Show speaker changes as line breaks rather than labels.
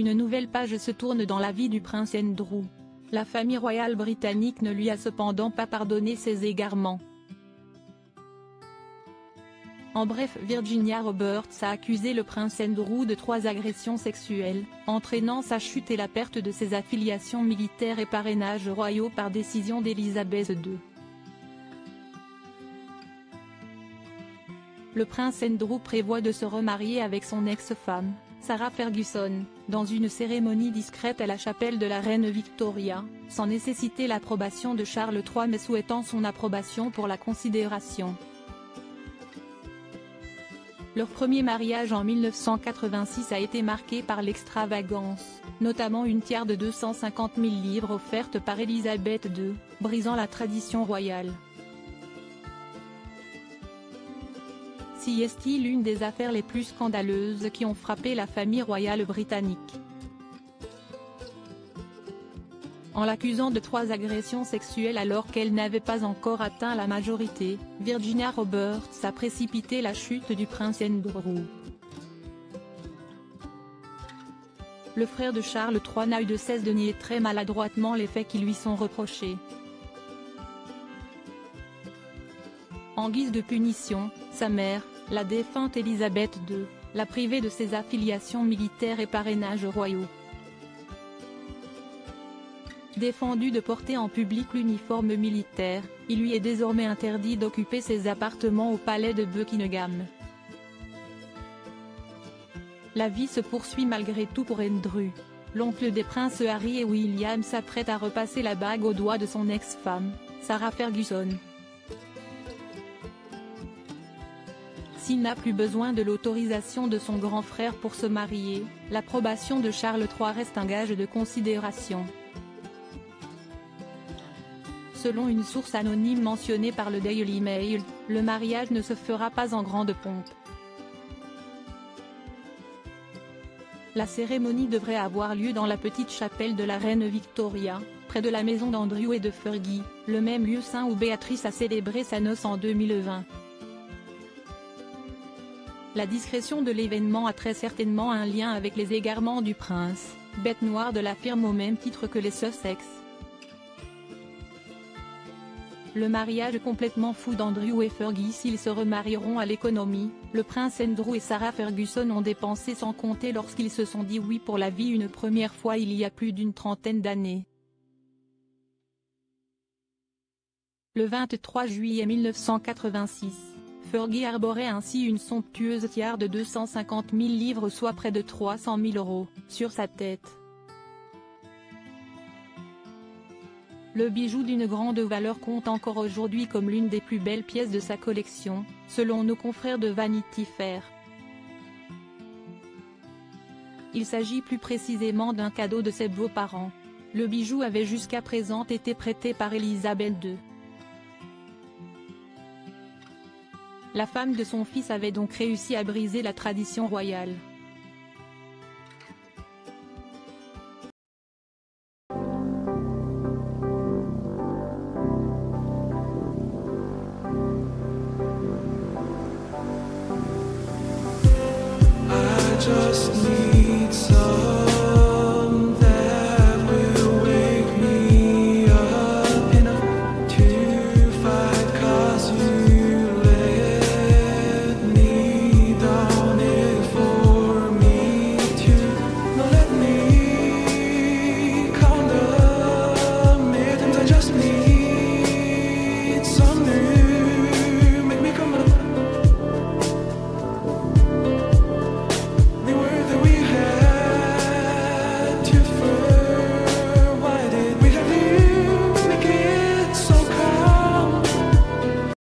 Une nouvelle page se tourne dans la vie du prince Andrew. La famille royale britannique ne lui a cependant pas pardonné ses égarements. En bref, Virginia Roberts a accusé le prince Andrew de 3 agressions sexuelles, entraînant sa chute et la perte de ses affiliations militaires et parrainages royaux par décision d'Élisabeth II. Le prince Andrew prévoit de se remarier avec son ex-femme, Sarah Ferguson, dans une cérémonie discrète à la chapelle de la reine Victoria, sans nécessiter l'approbation de Charles III mais souhaitant son approbation pour la considération. Leur premier mariage en 1986 a été marqué par l'extravagance, notamment une tiare de 250 000 livres offerte par Élisabeth II, brisant la tradition royale. Si est l'une des affaires les plus scandaleuses qui ont frappé la famille royale britannique. En l'accusant de 3 agressions sexuelles alors qu'elle n'avait pas encore atteint la majorité, Virginia Roberts a précipité la chute du prince Andrew. Le frère de Charles III n'a eu de cesse de nier très maladroitement les faits qui lui sont reprochés. En guise de punition, sa mère, la défunte Élisabeth II, l'a privé de ses affiliations militaires et parrainages royaux. Défendu de porter en public l'uniforme militaire, il lui est désormais interdit d'occuper ses appartements au palais de Buckingham. La vie se poursuit malgré tout pour Andrew. L'oncle des princes Harry et William s'apprête à repasser la bague au doigt de son ex-femme, Sarah Ferguson. S'il n'a plus besoin de l'autorisation de son grand frère pour se marier, l'approbation de Charles III reste un gage de considération. Selon une source anonyme mentionnée par le Daily Mail, le mariage ne se fera pas en grande pompe. La cérémonie devrait avoir lieu dans la petite chapelle de la reine Victoria, près de la maison d'Andrew et de Fergie, le même lieu saint où Béatrice a célébré sa noce en 2020. La discrétion de l'événement a très certainement un lien avec les égarements du prince, bête noire de la firme au même titre que les Sussex. Le mariage complètement fou d'Andrew et Fergie. S'ils se remarieront à l'économie, le prince Andrew et Sarah Ferguson ont dépensé sans compter lorsqu'ils se sont dit oui pour la vie une première fois il y a plus d'une trentaine d'années. Le 23 juillet 1986, Fergie arborait ainsi une somptueuse tiare de 250 000 livres soit près de 300 000 €, sur sa tête. Le bijou d'une grande valeur compte encore aujourd'hui comme l'une des plus belles pièces de sa collection, selon nos confrères de Vanity Fair. Il s'agit plus précisément d'un cadeau de ses beaux-parents. Le bijou avait jusqu'à présent été prêté par Élisabeth II. La femme de son fils avait donc réussi à briser la tradition royale.
Just need